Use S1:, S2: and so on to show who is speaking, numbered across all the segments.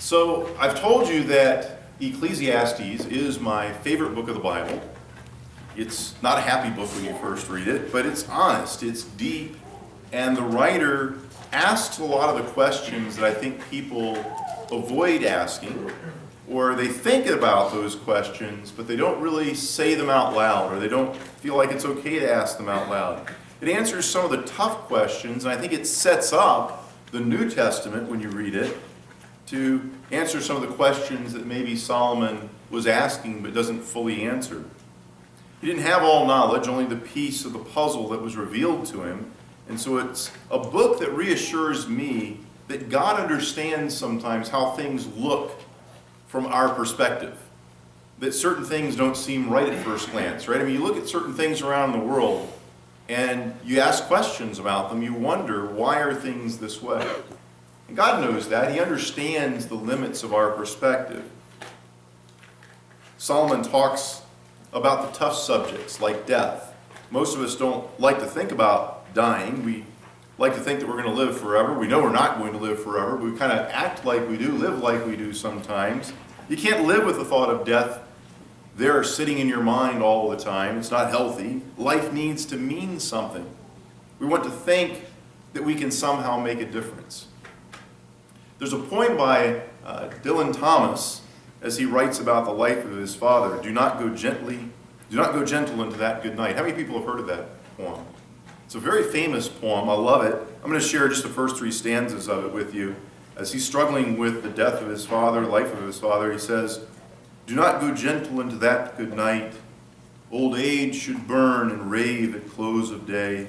S1: So I've told you that Ecclesiastes is my favorite book of the Bible. It's not a happy book when you first read it, but it's honest, it's deep, and the writer asks a lot of the questions that I think people avoid asking, or they think about those questions, but they don't really say them out loud, or they don't feel like it's okay to ask them out loud. It answers some of the tough questions, and I think it sets up the New Testament, when you read it, to answer some of the questions that maybe Solomon was asking but doesn't fully answer. He didn't have all knowledge, only the piece of the puzzle that was revealed to him. And so it's a book that reassures me that God understands sometimes how things look from our perspective. That certain things don't seem right at first glance, right? I mean, you look at certain things around the world and you ask questions about them. You wonder, why are things this way? And God knows that. He understands the limits of our perspective. Solomon talks about the tough subjects like death. Most of us don't like to think about dying. We like to think that we're going to live forever. We know we're not going to live forever, but we kind of act like we do, live like we do sometimes. You can't live with the thought of death there sitting in your mind all the time. It's not healthy. Life needs to mean something. We want to think that we can somehow make a difference. There's a poem by Dylan Thomas, as he writes about the life of his father. Do not go gentle into that good night. How many people have heard of that poem? It's a very famous poem. I love it. I'm going to share just the first three stanzas of it with you. As he's struggling with the death of his father, life of his father, he says, do not go gentle into that good night. Old age should burn and rave at close of day.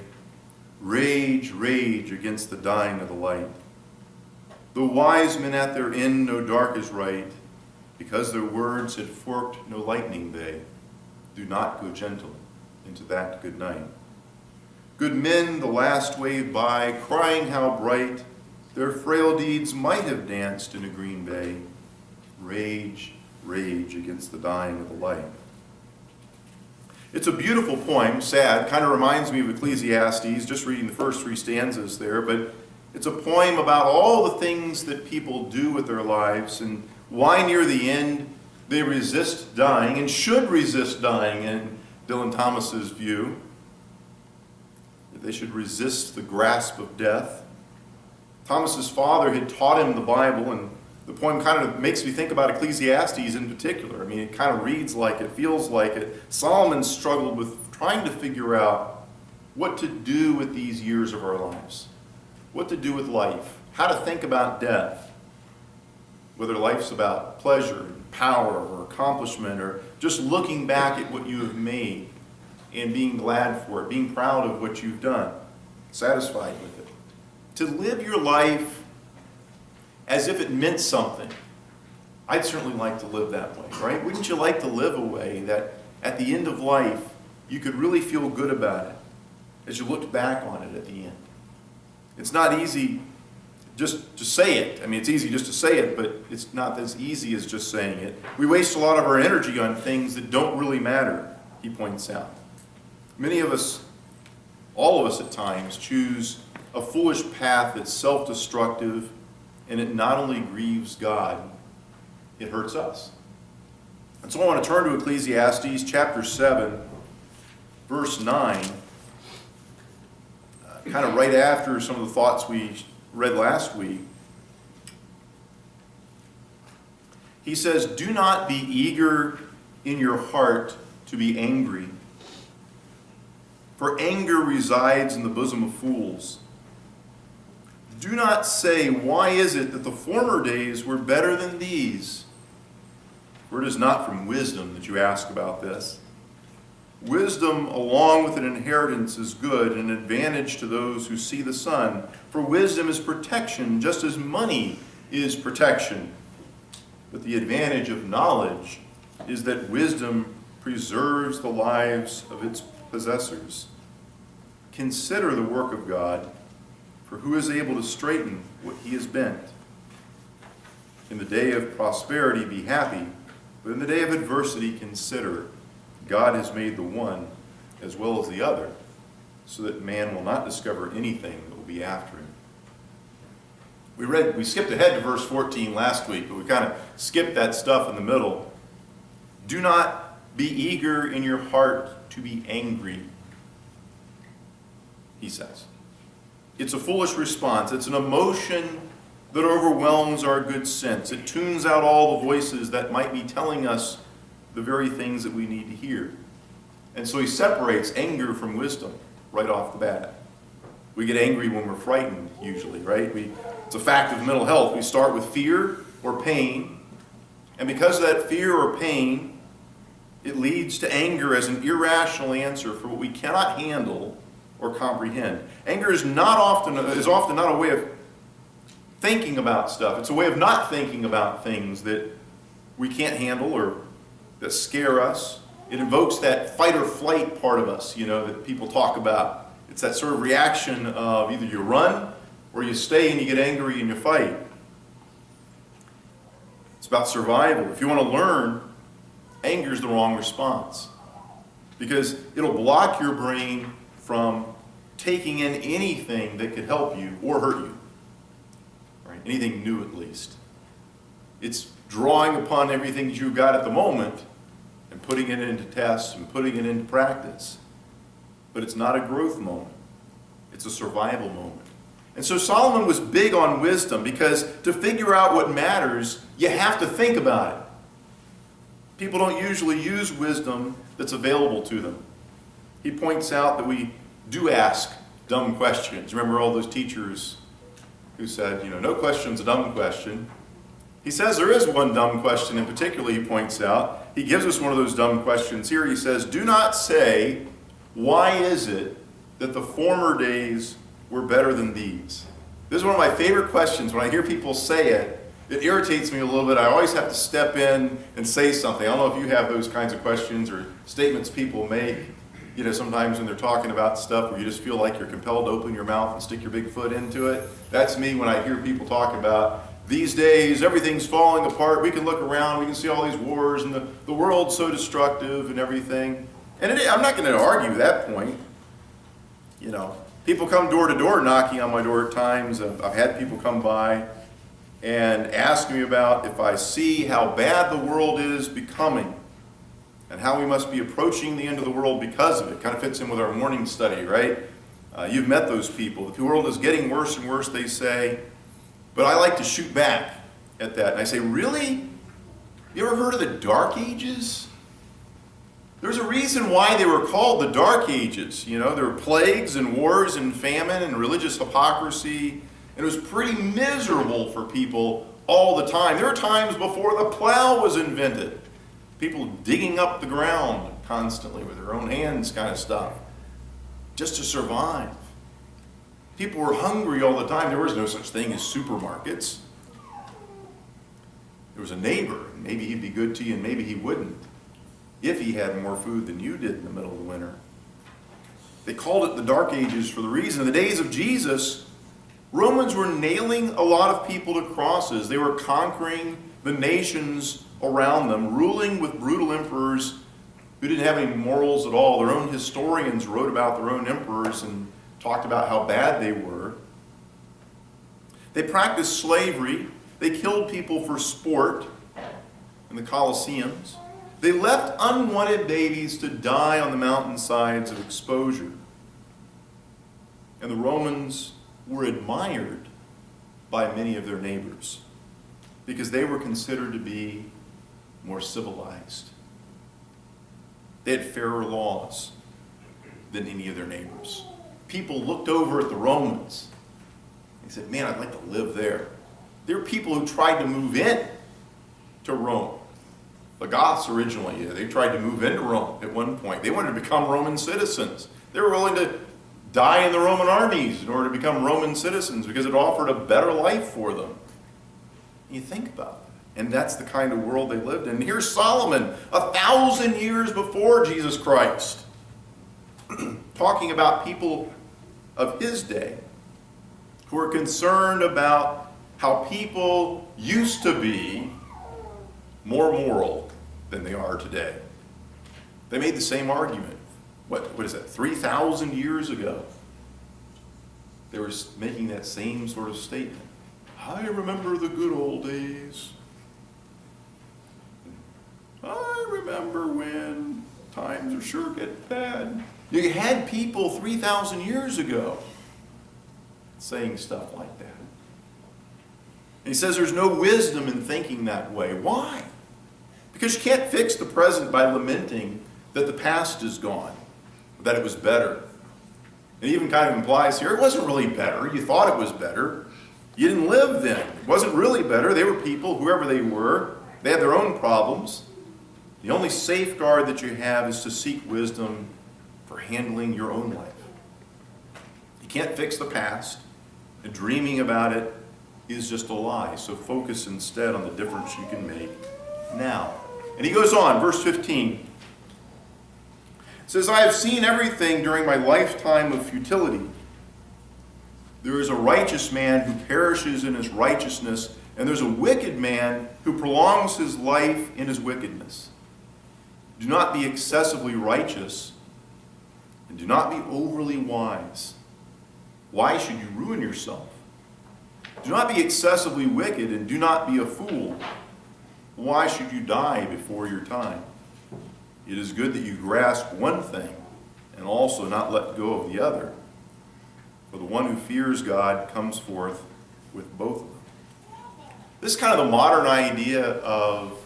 S1: Rage, rage against the dying of the light. Though wise men at their end know dark is right, because their words had forked no lightning they, do not go gentle into that good night. Good men the last wave by, crying how bright their frail deeds might have danced in a green bay. Rage, rage against the dying of the light. It's a beautiful poem, sad, kind of reminds me of Ecclesiastes, just reading the first three stanzas there, but it's a poem about all the things that people do with their lives and why near the end they resist dying and should resist dying in Dylan Thomas's view. They should resist the grasp of death. Thomas's father had taught him the Bible, and the poem kind of makes me think about Ecclesiastes in particular. I mean, it kind of reads like it, feels like it. Solomon struggled with trying to figure out what to do with these years of our lives. What to do with life, how to think about death, whether life's about pleasure, and power, or accomplishment, or just looking back at what you have made and being glad for it, being proud of what you've done, satisfied with it. To live your life as if it meant something. I'd certainly like to live that way, right? Wouldn't you like to live a way that at the end of life you could really feel good about it as you looked back on it at the end? It's not easy just to say it. I mean, it's easy just to say it, but it's not as easy as just saying it. We waste a lot of our energy on things that don't really matter, he points out. Many of us, all of us at times, choose a foolish path that's self-destructive, and it not only grieves God, it hurts us. And so I want to turn to Ecclesiastes chapter 7, verse 9, kind of right after some of the thoughts we read last week. He says, do not be eager in your heart to be angry, for anger resides in the bosom of fools. Do not say, why is it that the former days were better than these? For it is not from wisdom that you ask about this. Wisdom along with an inheritance is good, and an advantage to those who see the sun. For wisdom is protection, just as money is protection. But the advantage of knowledge is that wisdom preserves the lives of its possessors. Consider the work of God, for who is able to straighten what he has bent? In the day of prosperity be happy, but in the day of adversity consider God has made the one as well as the other, so that man will not discover anything that will be after him. We skipped ahead to verse 14 last week, but we kind of skipped that stuff in the middle. Do not be eager in your heart to be angry, he says. It's a foolish response. It's an emotion that overwhelms our good sense. It tunes out all the voices that might be telling us the very things that we need to hear. And so he separates anger from wisdom right off the bat. We get angry when we're frightened, usually, right? It's a fact of mental health. We start with fear or pain, and because of that fear or pain, it leads to anger as an irrational answer for what we cannot handle or comprehend. Anger is often not a way of thinking about stuff. It's a way of not thinking about things that we can't handle or that scare us. It invokes that fight or flight part of us, that people talk about. It's that sort of reaction of either you run or you stay and you get angry and you fight. It's about survival. If you want to learn, anger is the wrong response because it'll block your brain from taking in anything that could help you or hurt you. Right? Anything new, at least. It's drawing upon everything that you've got at the moment and putting it into tests and putting it into practice. But it's not a growth moment. It's a survival moment. And so Solomon was big on wisdom because to figure out what matters, you have to think about it. People don't usually use wisdom that's available to them. He points out that we do ask dumb questions. Remember all those teachers who said, no question's a dumb question. He says there is one dumb question in particular, he points out. He gives us one of those dumb questions here. He says, do not say, why is it that the former days were better than these? This is one of my favorite questions. When I hear people say it, it irritates me a little bit. I always have to step in and say something. I don't know if you have those kinds of questions or statements people make, sometimes when they're talking about stuff where you just feel like you're compelled to open your mouth and stick your big foot into it. That's me when I hear people talk about these days, everything's falling apart. We can look around, we can see all these wars, and the world's so destructive and everything. And I'm not going to argue that point. People come door to door knocking on my door at times. I've had people come by and ask me about if I see how bad the world is becoming and how we must be approaching the end of the world because of it. Kind of fits in with our morning study, right? You've met those people. The world is getting worse and worse, they say. But I like to shoot back at that. And I say, really? You ever heard of the Dark Ages? There's a reason why they were called the Dark Ages. There were plagues and wars and famine and religious hypocrisy. And it was pretty miserable for people all the time. There were times before the plow was invented. People digging up the ground constantly with their own hands kind of stuff. Just to survive. People were hungry all the time. There was no such thing as supermarkets. There was a neighbor. Maybe he'd be good to you and maybe he wouldn't. If he had more food than you did in the middle of the winter. They called it the Dark Ages for the reason. In the days of Jesus, Romans were nailing a lot of people to crosses. They were conquering the nations around them, ruling with brutal emperors who didn't have any morals at all. Their own historians wrote about their own emperors and talked about how bad they were. They practiced slavery. They killed people for sport in the Colosseums. They left unwanted babies to die on the mountainsides of exposure. And the Romans were admired by many of their neighbors because they were considered to be more civilized. They had fairer laws than any of their neighbors. People looked over at the Romans and said, man, I'd like to live there. There were people who tried to move in to Rome. The Goths originally, they tried to move into Rome at one point. They wanted to become Roman citizens. They were willing to die in the Roman armies in order to become Roman citizens because it offered a better life for them. You think about it. And that's the kind of world they lived in. And here's Solomon, 1,000 years before Jesus Christ, talking about people of his day who are concerned about how people used to be more moral than they are today. They made the same argument. What is that, 3,000 years ago? They were making that same sort of statement. I remember the good old days. I remember when times are sure get bad. You had people 3,000 years ago saying stuff like that. And he says there's no wisdom in thinking that way. Why? Because you can't fix the present by lamenting that the past is gone, that it was better. It even kind of implies here, it wasn't really better. You thought it was better. You didn't live then. It wasn't really better. They were people, whoever they were. They had their own problems. The only safeguard that you have is to seek wisdom for handling your own life. You can't fix the past, and dreaming about it is just a lie. So focus instead on the difference you can make now. And he goes on, verse 15. It says, I have seen everything during my lifetime of futility. There is a righteous man who perishes in his righteousness, and there's a wicked man who prolongs his life in his wickedness. Do not be excessively righteous, and do not be overly wise. Why should you ruin yourself? Do not be excessively wicked, and do not be a fool. Why should you die before your time? It is good that you grasp one thing, and also not let go of the other. For the one who fears God comes forth with both of them. This is kind of the modern idea of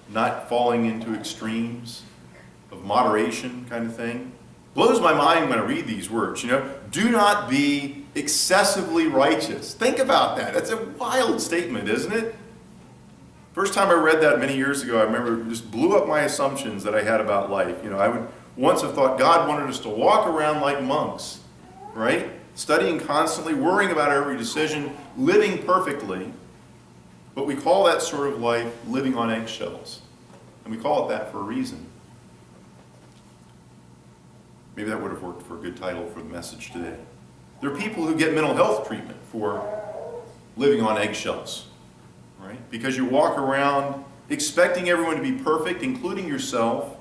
S1: not falling into extremes, of moderation kind of thing. Blows my mind when I read these words, Do not be excessively righteous. Think about that. That's a wild statement, isn't it? First time I read that many years ago, I remember it just blew up my assumptions that I had about life. I would once have thought God wanted us to walk around like monks, right? Studying constantly, worrying about every decision, living perfectly. But we call that sort of life living on eggshells. And we call it that for a reason. Maybe that would have worked for a good title for the message today. There are people who get mental health treatment for living on eggshells, right? Because you walk around expecting everyone to be perfect, including yourself,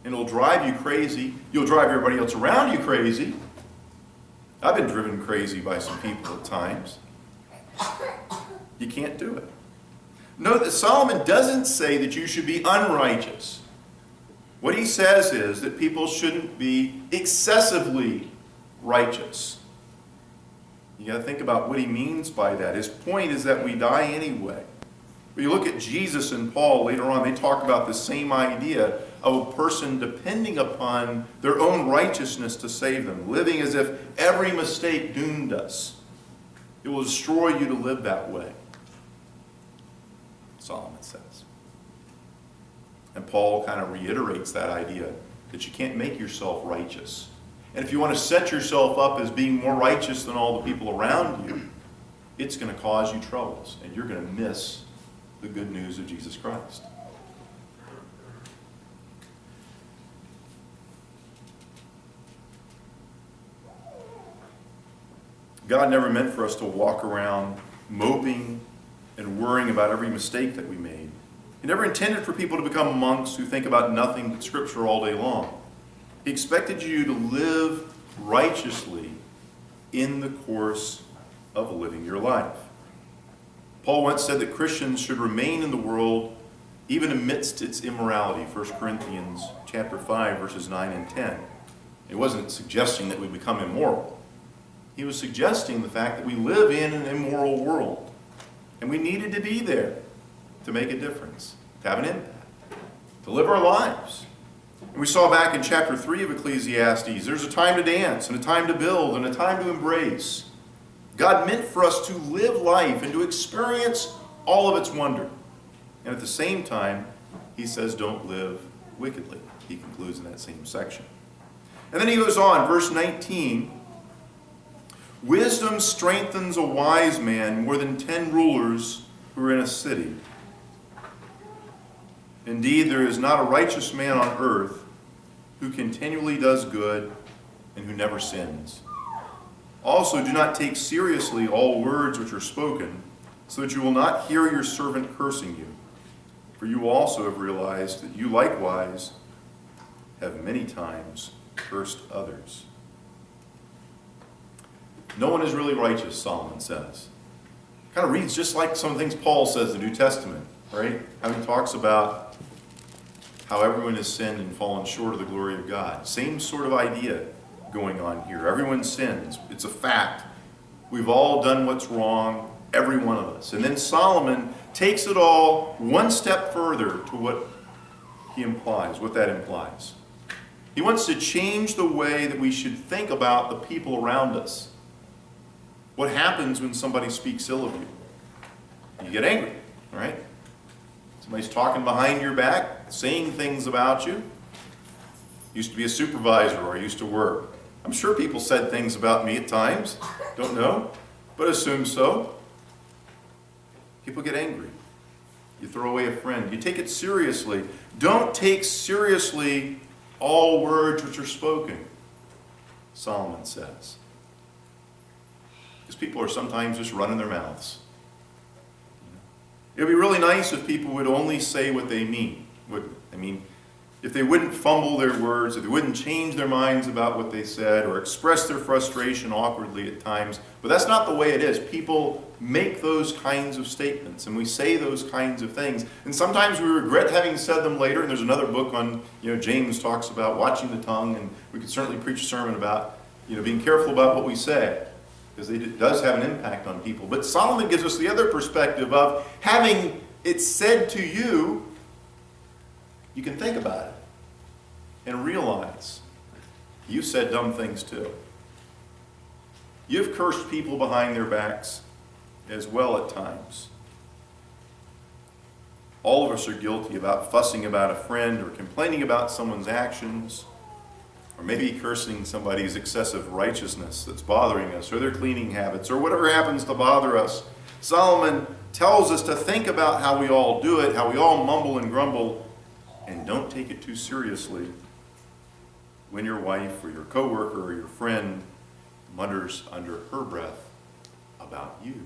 S1: and it'll drive you crazy. You'll drive everybody else around you crazy. I've been driven crazy by some people at times. You can't do it. Note that Solomon doesn't say that you should be unrighteous. What he says is that people shouldn't be excessively righteous. You got to think about what he means by that. His point is that we die anyway. When you look at Jesus and Paul later on, they talk about the same idea of a person depending upon their own righteousness to save them, living as if every mistake doomed us. It will destroy you to live that way, Solomon says. And Paul kind of reiterates that idea that you can't make yourself righteous. And if you want to set yourself up as being more righteous than all the people around you, it's going to cause you troubles, and you're going to miss the good news of Jesus Christ. God never meant for us to walk around moping and worrying about every mistake that we made. He never intended for people to become monks who think about nothing but Scripture all day long. He expected you to live righteously in the course of living your life. Paul once said that Christians should remain in the world even amidst its immorality, 1 Corinthians chapter 5, verses 9 and 10. He wasn't suggesting that we become immoral. He was suggesting the fact that we live in an immoral world, and we needed to be there to make a difference, to have an impact, to live our lives. And we saw back in chapter 3 of Ecclesiastes, there's a time to dance, and a time to build, and a time to embrace. God meant for us to live life and to experience all of its wonder. And at the same time, he says, don't live wickedly. He concludes in that same section. And then he goes on, verse 19, wisdom strengthens a wise man more than 10 rulers who are in a city. Indeed, there is not a righteous man on earth who continually does good and who never sins. Also, do not take seriously all words which are spoken, so that you will not hear your servant cursing you. For you also have realized that you likewise have many times cursed others. No one is really righteous, Solomon says. kind of reads just like some of the things Paul says in the New Testament, right? How he talks about how everyone has sinned and fallen short of the glory of God. Same sort of idea going on here. Everyone sins. It's a fact. We've all done what's wrong, every one of us. And then Solomon takes it all one step further to what he implies, what that implies. He wants to change the way that we should think about the people around us. What happens when somebody speaks ill of you? You get angry, right? Somebody's talking behind your back, saying things about you. Used to be a supervisor where I used to work. I'm sure people said things about me at times. Don't know, but assume so. People get angry. You throw away a friend. You take it seriously. Don't take seriously all words which are spoken, Solomon says. Because people are sometimes just running their mouths. It would be really nice if people would only say what they mean. If they wouldn't fumble their words, if they wouldn't change their minds about what they said, or express their frustration awkwardly at times. But that's not the way it is. People make those kinds of statements, and we say those kinds of things. And sometimes we regret having said them later. And there's another book on, James talks about watching the tongue, and we could certainly preach a sermon about, being careful about what we say, because it does have an impact on people. But Solomon gives us the other perspective of having it said to you, you can think about it and realize you said dumb things too. You've cursed people behind their backs as well at times. All of us are guilty about fussing about a friend or complaining about someone's actions, or maybe cursing somebody's excessive righteousness that's bothering us, or their cleaning habits, or whatever happens to bother us. Solomon tells us to think about how we all do it, how we all mumble and grumble, and don't take it too seriously when your wife or your coworker or your friend mutters under her breath about you,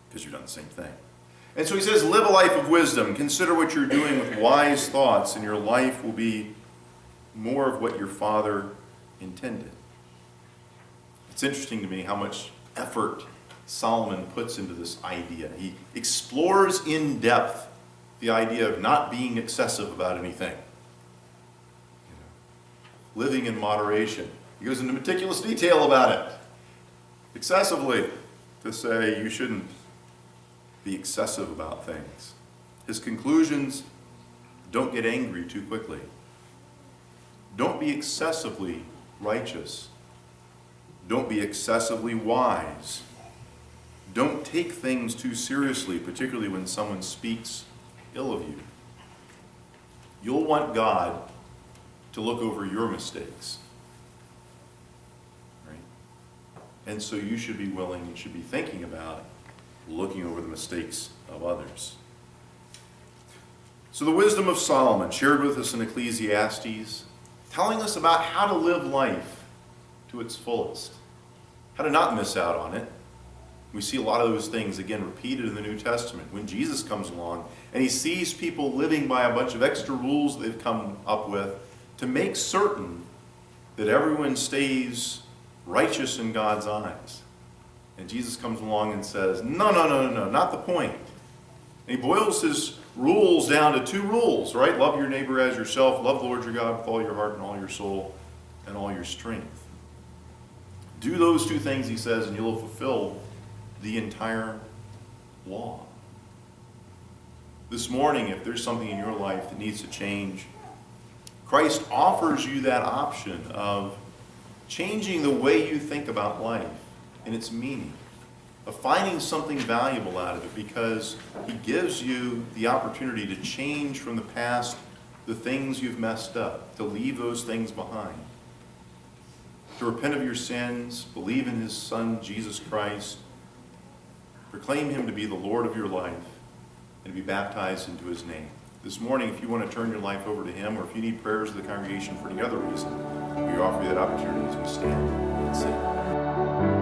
S1: because you've done the same thing. And so he says, live a life of wisdom. Consider what you're doing with wise thoughts, and your life will be more of what your father intended. It's interesting to me how much effort Solomon puts into this idea. He explores in depth the idea of not being excessive about anything. Living in moderation. He goes into meticulous detail about it. Excessively, to say you shouldn't be excessive about things. His conclusions: don't get angry too quickly. Don't be excessively righteous. Don't be excessively wise. Don't take things too seriously, particularly when someone speaks ill of you. You'll want God to look over your mistakes. Right? And so you should be willing, you should be thinking about looking over the mistakes of others. So the wisdom of Solomon, shared with us in Ecclesiastes, telling us about how to live life to its fullest, how to not miss out on it. We see a lot of those things, again, repeated in the New Testament. When Jesus comes along and he sees people living by a bunch of extra rules they've come up with to make certain that everyone stays righteous in God's eyes. And Jesus comes along and says, no, not the point. And he boils his rules down to two rules, right? Love your neighbor as yourself. Love the Lord your God with all your heart and all your soul and all your strength. Do those two things, he says, and you'll fulfill the entire law. This morning, if there's something in your life that needs to change, Christ offers you that option of changing the way you think about life and its meaning, of finding something valuable out of it, because he gives you the opportunity to change from the past the things you've messed up, to leave those things behind, to repent of your sins, believe in his Son, Jesus Christ, proclaim him to be the Lord of your life, and to be baptized into his name. This morning, if you want to turn your life over to him, or if you need prayers of the congregation for any other reason, we offer you that opportunity as we stand and sing.